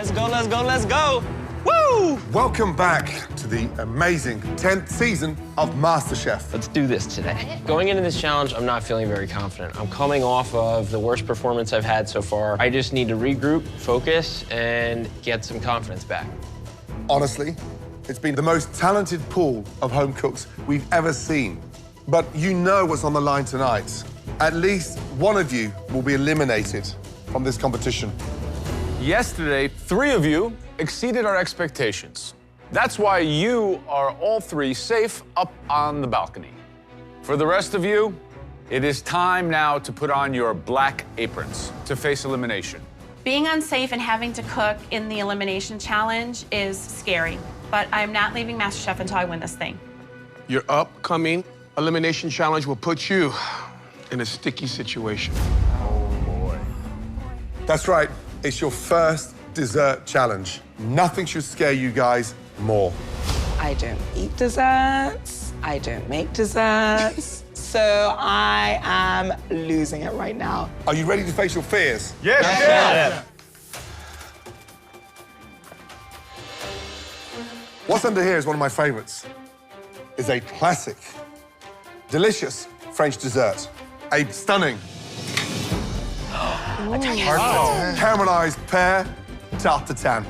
Let's go, let's go, let's go. Woo! Welcome back to the amazing 10th season of Masterchef. Let's do this today. Going into this challenge, I'm not feeling very confident. I'm coming off of the worst performance I've had so far. I just need to regroup, focus, and get some confidence back. Honestly, it's been the most talented pool of home cooks we've ever seen. But you know what's on the line tonight. At least one of you will be eliminated from this competition. Yesterday, 3 of you exceeded our expectations. That's why you are all 3 safe up on the balcony. For the rest of you, it is time now to put on your black aprons to face elimination. Being unsafe and having to cook in the elimination challenge is scary, but I'm not leaving MasterChef until I win this thing. Your upcoming elimination challenge will put you in a sticky situation. Oh, boy. That's right, it's your first dessert challenge. Nothing should scare you guys more. I don't eat desserts. I don't make desserts. So I am losing it right now. Are you ready to face your fears? Yes, yes. What's under here is one of my favorites. It's a classic, delicious French dessert. A stunning, caramelized pear tarte tatin.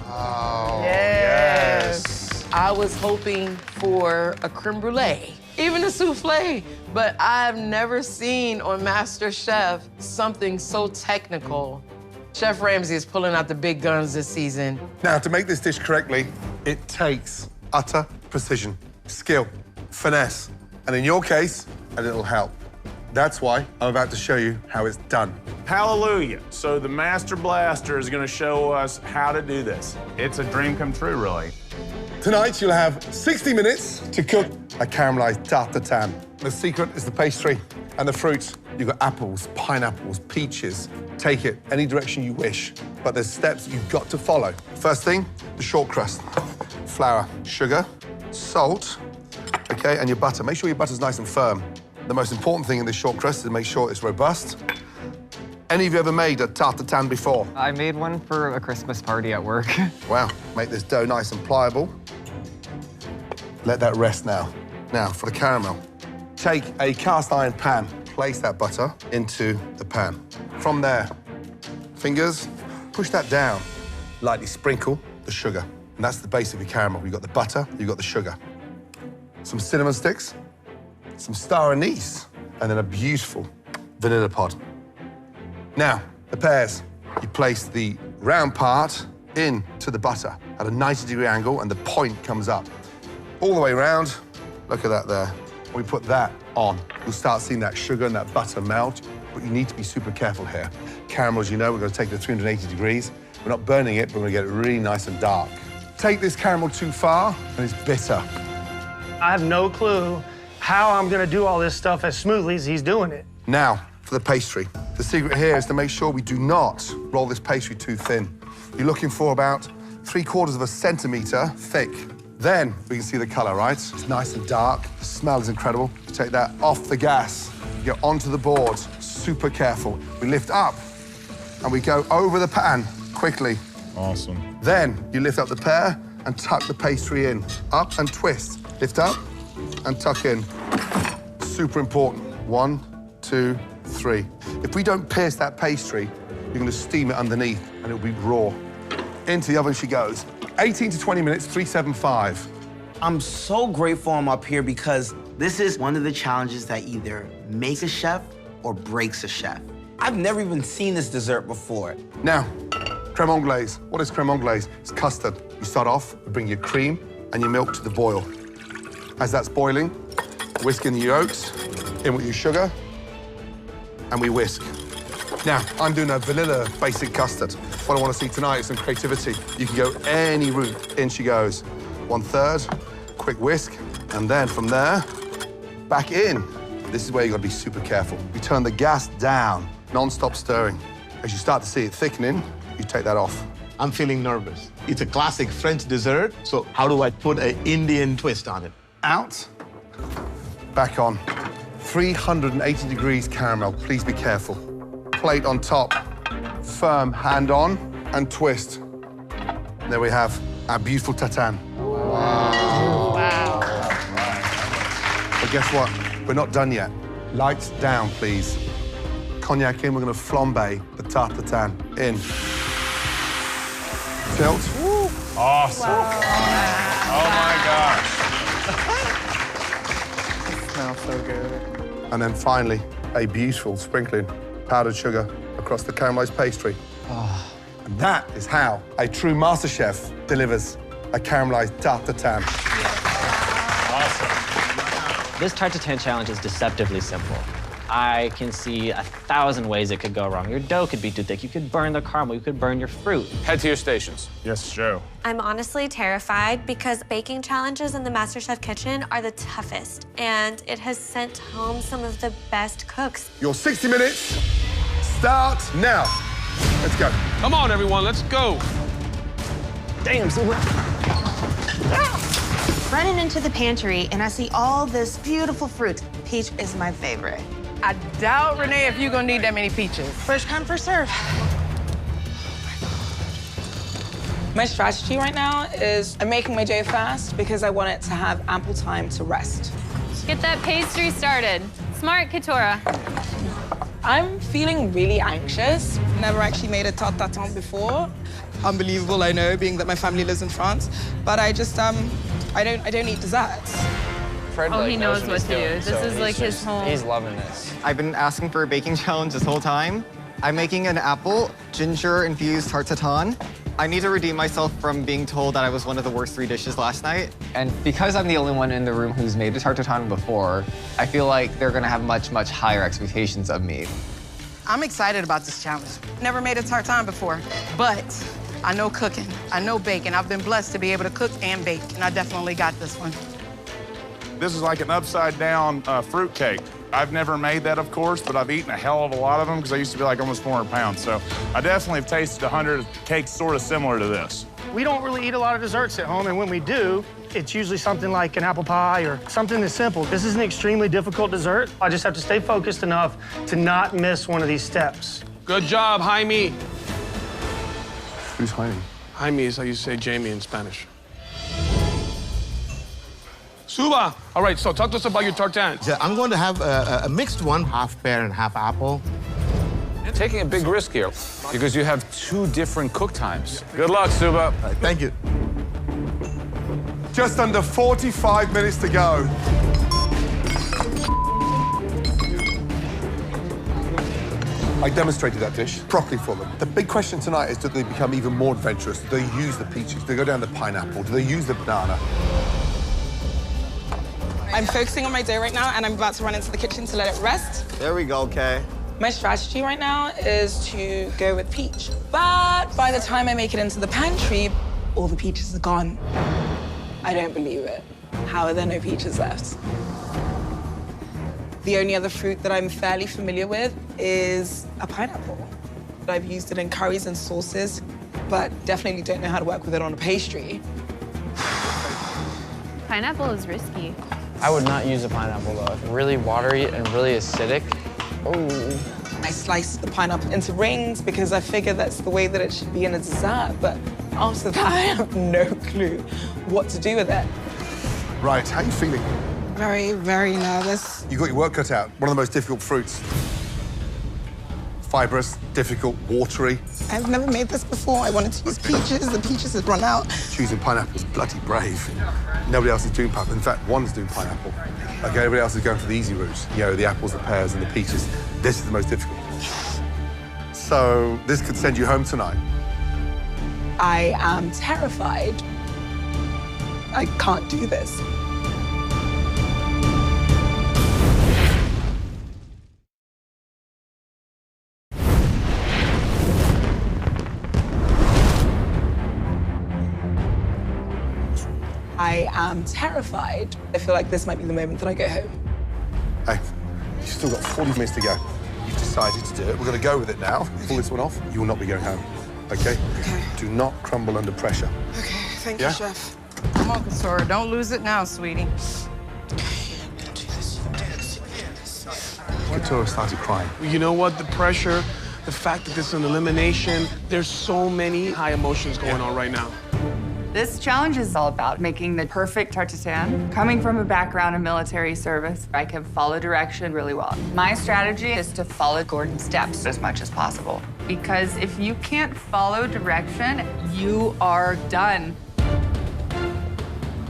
Yes. I was hoping for a creme brulee, even a souffle, but I've never seen on MasterChef something so technical. Chef Ramsay is pulling out the big guns this season. Now, to make this dish correctly, it takes utter precision, skill, finesse, and in your case, a little help. That's why I'm about to show you how it's done. Hallelujah. So the Master Blaster is going to show us how to do this. It's a dream come true, really. Tonight, you'll have 60 minutes to cook a caramelized tarte tatin. The secret is the pastry and the fruit. You've got apples, pineapples, peaches. Take it any direction you wish, but there's steps you've got to follow. First thing, the short crust. Flour, sugar, salt, okay, and your butter. Make sure your butter's nice and firm. The most important thing in this short crust is to make sure it's robust. Any of you ever made a tarte tatin before? I made one for a Christmas party at work. Wow, make this dough nice and pliable. Let that rest now. Now, for the caramel. Take a cast iron pan, place that butter into the pan. From there, fingers, push that down. Lightly sprinkle the sugar. And that's the base of your caramel. You've got the butter, you've got the sugar. Some cinnamon sticks, some star anise, and then a beautiful vanilla pod. Now, the pears. You place the round part into the butter at a 90-degree angle, and the point comes up. All the way around. Look at that there. When we put that on, you'll start seeing that sugar and that butter melt, but you need to be super careful here. Caramel, as you know, we're going to take it to 380 degrees. We're not burning it, but we're going to get it really nice and dark. Take this caramel too far, and it's bitter. I have no clue how I'm gonna do all this stuff as smoothly as he's doing it. Now, for the pastry. The secret here is to make sure we do not roll this pastry too thin. You're looking for about 3/4 of a centimeter thick. Then we can see the color, right? It's nice and dark. The smell is incredible. You take that off the gas. You go onto the board, super careful. We lift up and we go over the pan quickly. Awesome. Then you lift up the pear and tuck the pastry in. Up and twist. Lift up and tuck in. Super important. 1, 2, 3. If we don't pierce that pastry, you're going to steam it underneath and it'll be raw. Into the oven she goes. 18 to 20 minutes, 375. I'm so grateful I'm up here because this is one of the challenges that either makes a chef or breaks a chef. I've never even seen this dessert before. Now, creme anglaise. What is creme anglaise? It's custard. You start off, you bring your cream and your milk to the boil. As that's boiling, whisk in the yolks, in with your sugar, and we whisk. Now, I'm doing a vanilla basic custard. What I want to see tonight is some creativity. You can go any route. In she goes. 1/3, quick whisk, and then from there, back in. This is where you've got to be super careful. You turn the gas down, non-stop stirring. As you start to see it thickening, you take that off. I'm feeling nervous. It's a classic French dessert, so how do I put an Indian twist on it? Out, back on. 380 degrees caramel, please be careful. Plate on top, firm, hand on, and twist. There we have our beautiful tatin. Wow. But guess what? We're not done yet. Lights down, please. Cognac in, we're gonna flambe the tarte tatin in. Tilt. Awesome. Wow. Oh my gosh. It smells so good. And then finally, a beautiful sprinkling powdered sugar across the caramelized pastry. And that is how a true MasterChef delivers a caramelized tarte tatin. Awesome. This tarte tatin challenge is deceptively simple. I can see 1,000 ways it could go wrong. Your dough could be too thick. You could burn the caramel. You could burn your fruit. Head to your stations. Yes, Joe. I'm honestly terrified because baking challenges in the MasterChef kitchen are the toughest, and it has sent home some of the best cooks. Your 60 minutes start now. Let's go. Come on, everyone, let's go. Damn, so Running into the pantry, and I see all this beautiful fruit. Peach is my favorite. I doubt, Renee, if you're gonna need that many peaches. First come, first serve. My strategy right now is I'm making my dough fast because I want it to have ample time to rest. Get that pastry started. Smart, Katora. I'm feeling really anxious. Never actually made a tarte tatin before. Unbelievable, I know, being that my family lives in France. But I just, I don't eat desserts. Fred, He knows what to do. This is like his home. He's loving this. I've been asking for a baking challenge this whole time. I'm making an apple ginger-infused tarte tatin. I need to redeem myself from being told that I was one of the worst 3 dishes last night. And because I'm the only one in the room who's made a tarte tatin before, I feel like they're gonna have much, much higher expectations of me. I'm excited about this challenge. Never made a tartine before, but I know cooking. I know baking. I've been blessed to be able to cook and bake, and I definitely got this one. This is like an upside-down fruit cake. I've never made that, of course, but I've eaten a hell of a lot of them because I used to be like almost 400 pounds. So I definitely have tasted 100 cakes sort of similar to this. We don't really eat a lot of desserts at home, and when we do, it's usually something like an apple pie or something that's simple. This is an extremely difficult dessert. I just have to stay focused enough to not miss one of these steps. Good job, Jaime. Who's Jaime? Jaime is how you say Jamie in Spanish. Suba. All right, so talk to us about your tartines. Yeah, I'm going to have a mixed one, half pear and half apple. You're taking a big risk here because you have 2 different cook times. Good luck, Suba. Thank you. Just under 45 minutes to go. I demonstrated that dish properly for them. The big question tonight is, do they become even more adventurous? Do they use the peaches? Do they go down the pineapple? Do they use the banana? I'm focusing on my dough right now, and I'm about to run into the kitchen to let it rest. There we go, Kay. My strategy right now is to go with peach. But by the time I make it into the pantry, all the peaches are gone. I don't believe it. How are there no peaches left? The only other fruit that I'm fairly familiar with is a pineapple. I've used it in curries and sauces, but definitely don't know how to work with it on a pastry. Pineapple is risky. I would not use a pineapple, though. It's really watery and really acidic. Oh. I slice the pineapple into rings because I figure that's the way that it should be in a dessert, but after that, I have no clue what to do with it. Right, how are you feeling? Very, very nervous. You got your work cut out. One of the most difficult fruits. Fibrous, difficult, watery. I've never made this before. I wanted to use peaches. The peaches have run out. Choosing pineapple is bloody brave. Nobody else is doing pineapple. In fact, one's doing pineapple. Okay, everybody else is going for the easy routes. You know, the apples, the pears, and the peaches. This is the most difficult. So this could send you home tonight. I am terrified. I can't do this. I am terrified. I feel like this might be the moment that I go home. Hey, you've still got 40 minutes to go. You've decided to do it. We're going to go with it now. Pull this one off. You will not be going home. Okay? Okay. Do not crumble under pressure. Okay, thank Yeah? you, Chef. Come on, Katora, don't lose it now, sweetie. Katora started crying. You know what? The pressure, the fact that this is an elimination, there's so many high emotions going on right now. This challenge is all about making the perfect tarte tatin. Coming from a background in military service, I can follow direction really well. My strategy is to follow Gordon's steps as much as possible. Because if you can't follow direction, you are done.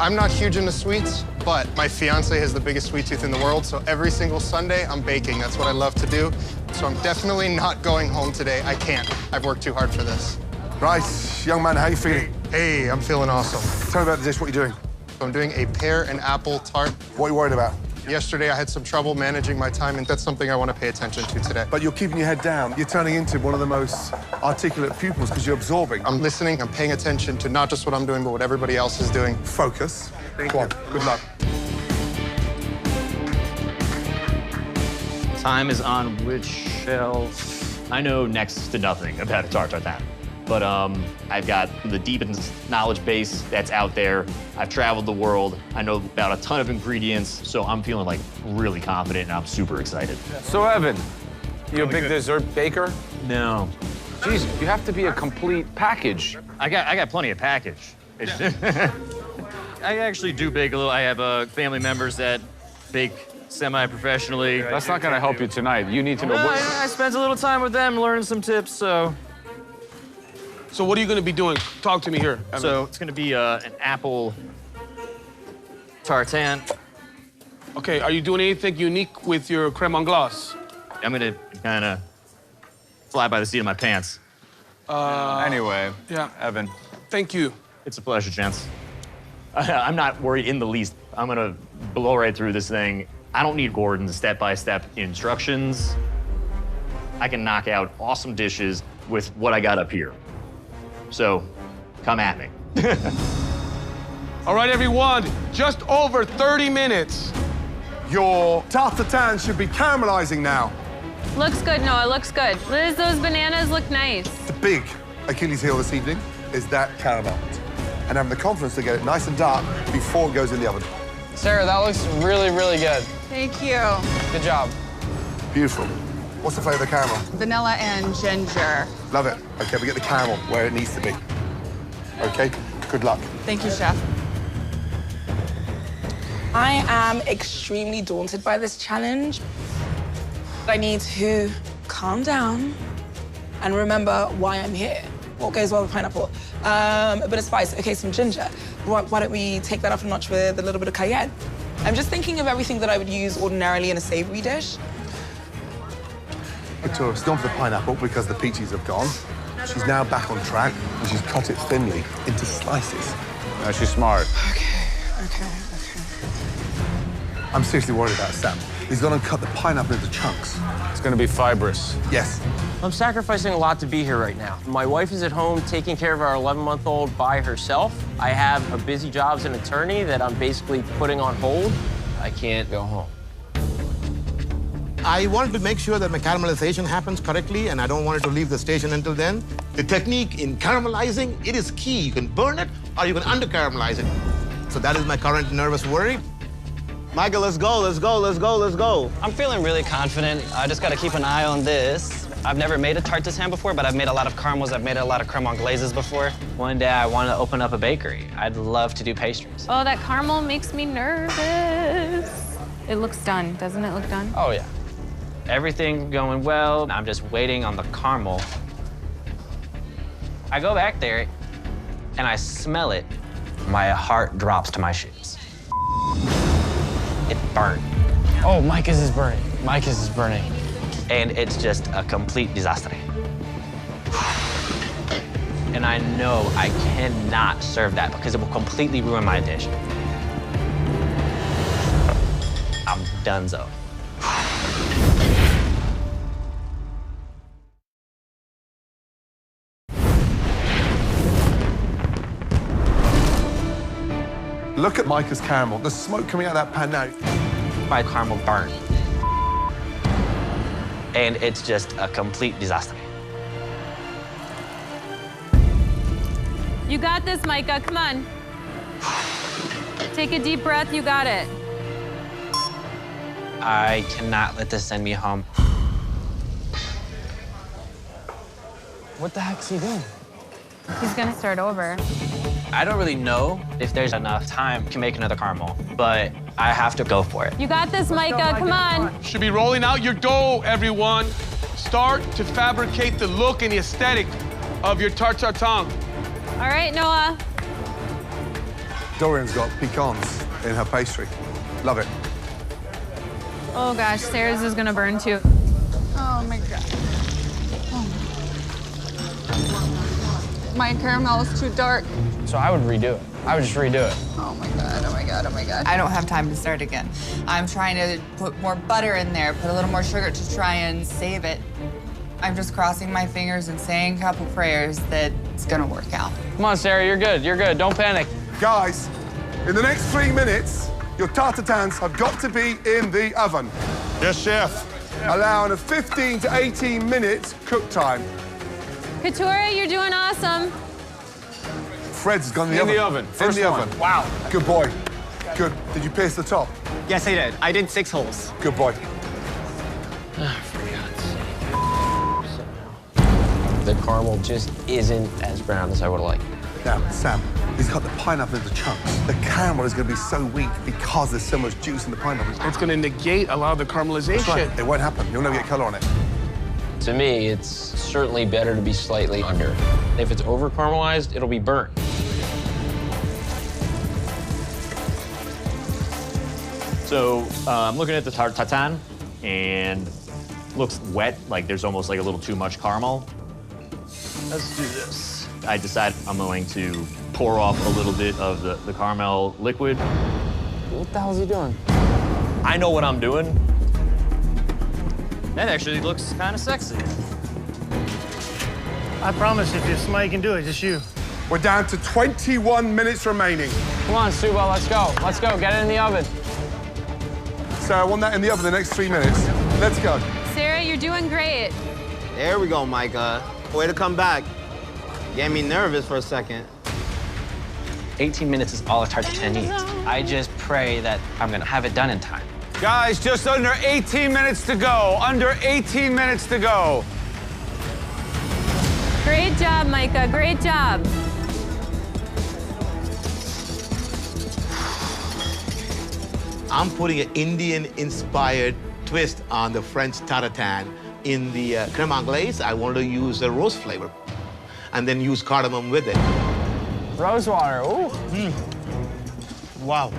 I'm not huge into sweets, but my fiance has the biggest sweet tooth in the world, so every single Sunday I'm baking. That's what I love to do. So I'm definitely not going home today. I can't. I've worked too hard for this. Right, young man, how you feeling? Hey, I'm feeling awesome. Tell me about the dish, what you're doing. I'm doing a pear and apple tart. What are you worried about? Yesterday I had some trouble managing my time, and that's something I want to pay attention to today. But you're keeping your head down. You're turning into one of the most articulate pupils because you're absorbing. I'm listening, I'm paying attention to not just what I'm doing, but what everybody else is doing. Focus. Go on, good luck. Time is on which shelf? I know next to nothing about tarte tatin. But I've got the deepest knowledge base that's out there. I've traveled the world. I know about a ton of ingredients, so I'm feeling like really confident and I'm super excited. So Evan, you a big dessert baker? No. Jeez, you have to be a complete package. I got plenty of package. I actually do bake a little. I have family members that bake semi-professionally. That's not gonna help you tonight. You need to know what... I spent a little time with them learning some tips, so... So what are you going to be doing? Talk to me here, Evan. So it's going to be an apple tartan. Okay, are you doing anything unique with your creme anglaise? I'm going to kind of fly by the seat of my pants. Anyway, yeah. Evan. Thank you. It's a pleasure, gents. I'm not worried in the least. I'm going to blow right through this thing. I don't need Gordon's step-by-step instructions. I can knock out awesome dishes with what I got up here. So, come at me. All right, everyone, just over 30 minutes. Your tarte tatin should be caramelizing now. Looks good, Noah, looks good. Liz, those bananas look nice. The big Achilles heel this evening is that caramel. And having the confidence to get it nice and dark before it goes in the oven. Sarah, that looks really, really good. Thank you. Good job. Beautiful. What's the flavor of the caramel? Vanilla and ginger. Love it. Okay, we get the caramel where it needs to be. Okay, good luck. Thank you, Chef. I am extremely daunted by this challenge. I need to calm down and remember why I'm here. What goes well with pineapple? A bit of spice. Okay, some ginger. Why don't we take that up a notch with a little bit of cayenne? I'm just thinking of everything that I would use ordinarily in a savory dish. Victoria's gone for the pineapple because the peaches have gone. She's now back on track and she's cut it thinly into slices. No, she's smart. Okay. I'm seriously worried about Sam. He's gone and cut the pineapple into chunks. It's gonna be fibrous. Yes. I'm sacrificing a lot to be here right now. My wife is at home taking care of our 11-month-old by herself. I have a busy job as an attorney that I'm basically putting on hold. I can't go home. I wanted to make sure that my caramelization happens correctly, and I don't want it to leave the station until then. The technique in caramelizing, it is key. You can burn it, or you can under-caramelize it. So that is my current nervous worry. Michael, let's go, let's go, let's go, let's go. I'm feeling really confident. I just got to keep an eye on this. I've never made a tarte tatin before, but I've made a lot of caramels. I've made a lot of creme anglaises before. One day I want to open up a bakery. I'd love to do pastries. Oh, that caramel makes me nervous. It looks done, doesn't it look done? Oh, yeah. Everything going well. I'm just waiting on the caramel. I go back there and I smell it. My heart drops to my shoes. It burned. Oh, Micah's is burning. Micah's is burning. And it's just a complete disaster. And I know I cannot serve that because it will completely ruin my dish. I'm donezo. Look at Micah's caramel. The smoke coming out of that pan now. My caramel burned. And it's just a complete disaster. You got this, Micah, come on. Take a deep breath, you got it. I cannot let this send me home. What the heck's he doing? He's gonna start over. I don't really know if there's enough time to make another caramel, but I have to go for it. You got this, Micah. Come on. Should be rolling out your dough, everyone. Start to fabricate the look and the aesthetic of your tarte tatin. All right, Noah. Dorian's got pecans in her pastry. Love it. Oh gosh, Sarah's is gonna burn too. Oh my God. My caramel is too dark. So I would redo it. I would just redo it. Oh my God, oh my God, oh my God. I don't have time to start again. I'm trying to put more butter in there, put a little more sugar to try and save it. I'm just crossing my fingers and saying a couple prayers that it's gonna work out. Come on, Sarah, you're good. You're good. Don't panic. Guys, in the next 3 minutes, your tartatans have got to be in the oven. Yes, chef. Allowing a 15 to 18 minute cook time. Katura, you're doing awesome. Fred's gone in In the the oven. oven. First in the one. oven. Wow. Good boy. Good. Did you pierce the top? Yes, I did. I did 6 holes. Good boy. The caramel just isn't as brown as I would like. Now, Sam, he's cut the pineapple into chunks. The caramel is going to be so weak because there's so much juice in the pineapple. It's going to negate a lot of the caramelization. That's right. It won't happen. You'll never get color on it. To me, it's certainly better to be slightly under. If it's over caramelized, it'll be burnt. So I'm looking at the tarte tatin, and looks wet, like there's almost like a little too much caramel. Let's do this. I decide I'm going to pour off a little bit of the caramel liquid. What the hell is he doing? I know what I'm doing. That actually looks kind of sexy. I promise if somebody can do it, just you. We're down to 21 minutes remaining. Come on, Suba, let's go. Let's go. Get it in the oven. So I want that in the oven the next 3 minutes. Let's go. Sarah, you're doing great. There we go, Micah. Way to come back. Get me nervous for a second. 18 minutes is all a tarte tatin needs. I just pray that I'm gonna have it done in time. Guys, just under 18 minutes to go. Under 18 minutes to go. Great job, Micah. Great job. I'm putting an Indian-inspired twist on the French tartatan. In the crème anglaise, I wanted to use a rose flavor and then use cardamom with it. Rose water, ooh. Wow.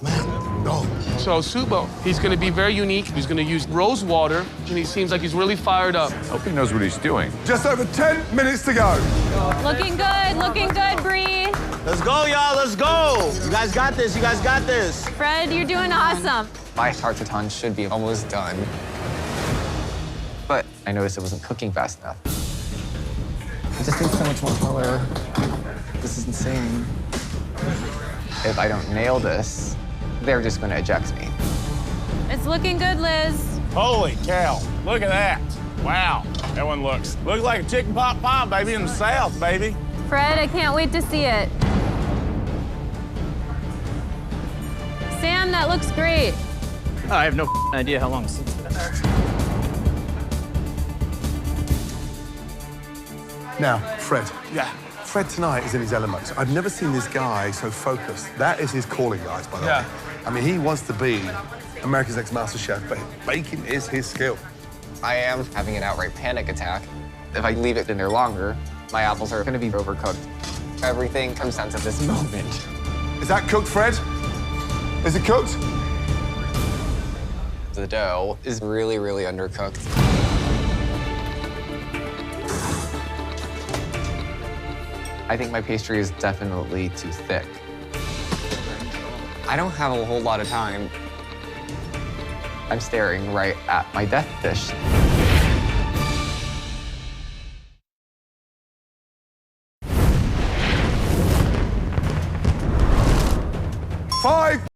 Man, no. So Subo, he's going to be very unique. He's going to use rose water, and he seems like he's really fired up. I hope he knows what he's doing. Just over 10 minutes to go. Looking good, Bree. Let's go, y'all, let's go. You guys got this, you guys got this. Fred, you're doing awesome. My tarte tatin should be almost done. But I noticed it wasn't cooking fast enough. It just needs so much more color. This is insane. If I don't nail this, they're just gonna eject me. It's looking good, Liz. Holy cow, look at that. Wow, that one looks like a chicken pot pie, baby, in the South, baby. Fred, I can't wait to see it. Sam, that looks great. I have no idea how long it's been there. Now, Fred. Yeah. Fred tonight is in his element. I've never seen this guy so focused. That is his calling, guys, by the way. I mean, he wants to be America's Next Master Chef, but baking is his skill. I am having an outright panic attack. If I leave it in there longer, my apples are gonna be overcooked. Everything comes down to this moment. Is that cooked, Fred? Is it cooked? The dough is really, really undercooked. I think my pastry is definitely too thick. I don't have a whole lot of time. I'm staring right at my death dish.